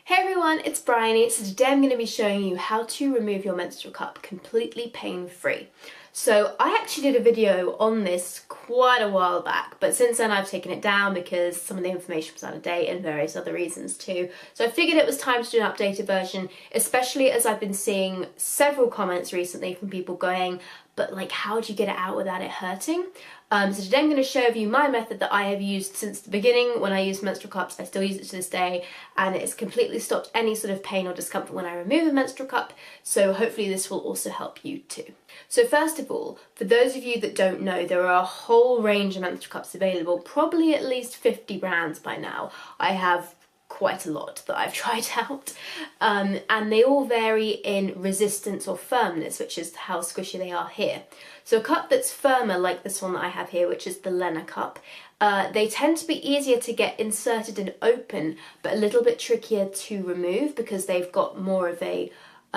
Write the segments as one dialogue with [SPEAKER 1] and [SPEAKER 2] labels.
[SPEAKER 1] Hey everyone, it's Bryony. So today I'm going to be showing you how to remove your menstrual cup completely pain-free. So I actually did a video on this quite a while back, but since then I've taken it down because some of the information was out of date and various other reasons too. So I figured it was time to do an updated version, especially as I've been seeing several comments recently from people going, but like, how do you get it out without it hurting? So today I'm going to show you my method that I have used since the beginning. When I used menstrual cups, I still use it to this day, and it's completely stopped any sort of pain or discomfort when I remove a menstrual cup, so hopefully this will also help you too. So first of all, for those of you that don't know, there are a whole range of menstrual cups available, probably at least 50 brands by now. I have quite a lot that I've tried out, and they all vary in resistance or firmness, which is how squishy they are here. So a cup that's firmer, like this one that I have here, which is the Lena cup, they tend to be easier to get inserted and open, but a little bit trickier to remove because they've got more of a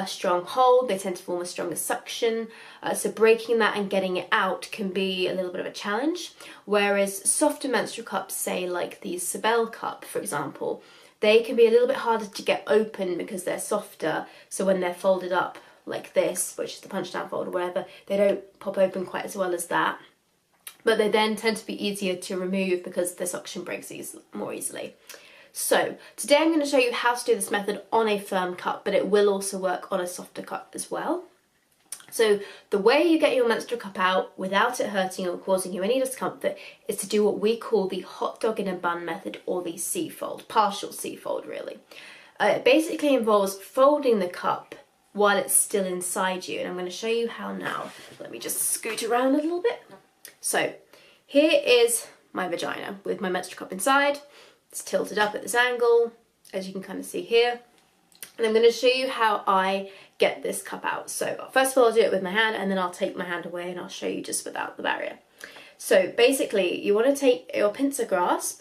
[SPEAKER 1] strong hold. They tend to form a stronger suction, so breaking that and getting it out can be a little bit of a challenge. Whereas softer menstrual cups, say like the Isabel cup, for example, they can be a little bit harder to get open because they're softer, so when they're folded up like this, which is the punch down fold or whatever, they don't pop open quite as well as that. But they then tend to be easier to remove because the suction breaks more easily. So today I'm going to show you how to do this method on a firm cup, but it will also work on a softer cup as well. So the way you get your menstrual cup out without it hurting or causing you any discomfort is to do what we call the hot dog in a bun method, or the C-fold, partial C-fold really. It basically involves folding the cup while it's still inside you, and I'm going to show you how now. Let me just scoot around a little bit. So here is my vagina with my menstrual cup inside. It's tilted up at this angle, as you can kind of see here. And I'm going to show you how I get this cup out. So first of all, I'll do it with my hand, and then I'll take my hand away and I'll show you just without the barrier. So basically, you want to take your pincer grasp,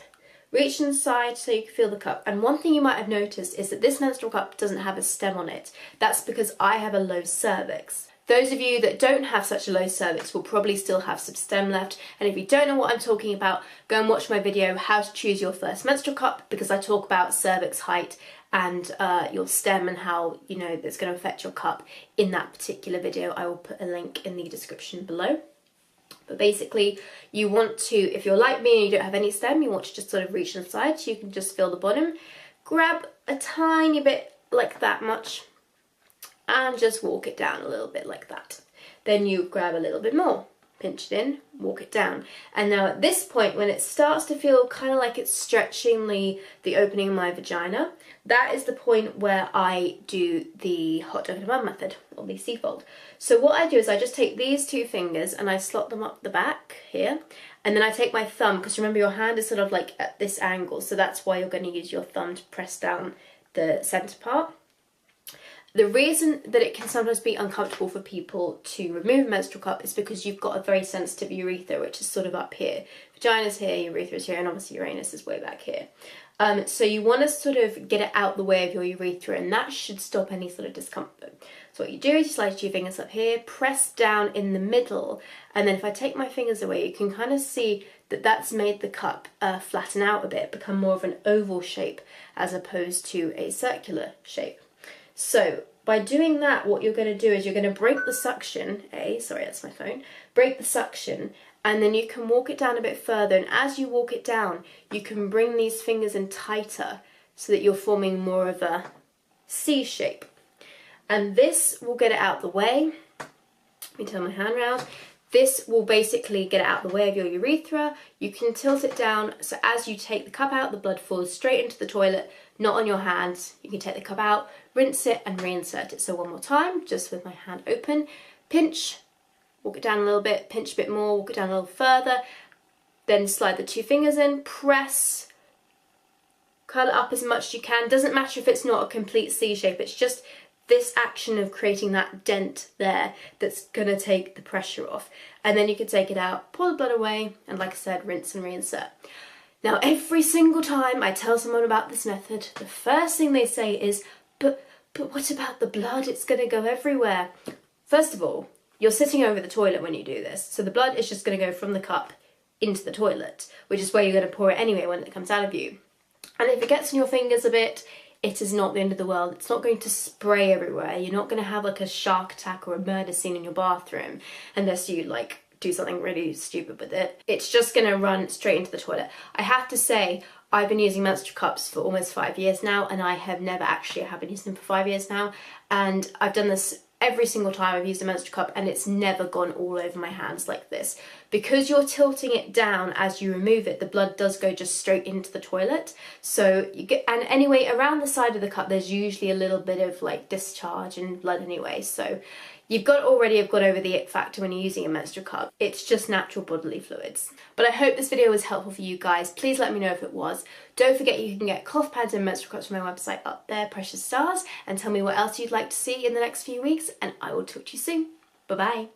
[SPEAKER 1] reach inside so you can feel the cup. And one thing you might have noticed is that this menstrual cup doesn't have a stem on it. That's because I have a low cervix. Those of you that don't have such a low cervix will probably still have some stem left, and if you don't know what I'm talking about, go and watch my video, How to Choose Your First Menstrual Cup, because I talk about cervix height and your stem and how, you know, that's going to affect your cup in that particular video. I will put a link in the description below. But basically, you want to, if you're like me and you don't have any stem, you want to just sort of reach inside so you can just feel the bottom. Grab a tiny bit, like that much, and just walk it down a little bit like that. Then you grab a little bit more, pinch it in, walk it down. And now at this point, when it starts to feel kind of like it's stretching the opening of my vagina, that is the point where I do the hot dog in a bun method, or the C-fold. So what I do is I just take these two fingers and I slot them up the back here, and then I take my thumb, because remember your hand is sort of like at this angle, so that's why you're going to use your thumb to press down the centre part. The reason that it can sometimes be uncomfortable for people to remove a menstrual cup is because you've got a very sensitive urethra, which is sort of up here. Vagina's here, urethra's here, and obviously Uranus is way back here. So you want to sort of get it out the way of your urethra, and that should stop any sort of discomfort. So what you do is you slide your fingers up here, press down in the middle, and then if I take my fingers away, you can kind of see that that's made the cup flatten out a bit, become more of an oval shape as opposed to a circular shape. So by doing that, what you're going to do is you're going to break the suction, sorry, that's my phone, break the suction, and then you can walk it down a bit further, and as you walk it down, you can bring these fingers in tighter so that you're forming more of a C shape. And this will get it out the way. Let me turn my hand around. This will basically get it out the way of your urethra. You can tilt it down, so as you take the cup out, the blood falls straight into the toilet, not on your hands. You can take the cup out, rinse it and reinsert it. So one more time, just with my hand open, pinch, walk it down a little bit, pinch a bit more, walk it down a little further, then slide the two fingers in, press, curl it up as much as you can. Doesn't matter if it's not a complete C shape, it's just this action of creating that dent there that's going to take the pressure off. And then you can take it out, pull the blood away, and like I said, rinse and reinsert. Now every single time I tell someone about this method, the first thing they say is, but what about the blood? It's going to go everywhere. First of all, you're sitting over the toilet when you do this, so the blood is just going to go from the cup into the toilet, which is where you're going to pour it anyway when it comes out of you. And if it gets on your fingers a bit, it is not the end of the world. It's not going to spray everywhere. You're not going to have like a shark attack or a murder scene in your bathroom unless you like do something really stupid with it. It's just going to run straight into the toilet. I have to say, I've been using menstrual cups for almost 5 years now, and I have never actually been using them for 5 years now, and I've done this every single time I've used a menstrual cup, and it's never gone all over my hands like this. Because you're tilting it down as you remove it, the blood does go just straight into the toilet. So you get, and anyway, around the side of the cup there's usually a little bit of like discharge and blood anyway, so you've got over the it factor when you're using a menstrual cup. It's just natural bodily fluids. But I hope this video was helpful for you guys. Please let me know if it was. Don't forget you can get cloth pads and menstrual cups from my website up there, precious stars, and tell me what else you'd like to see in the next few weeks, and I will talk to you soon. Bye bye.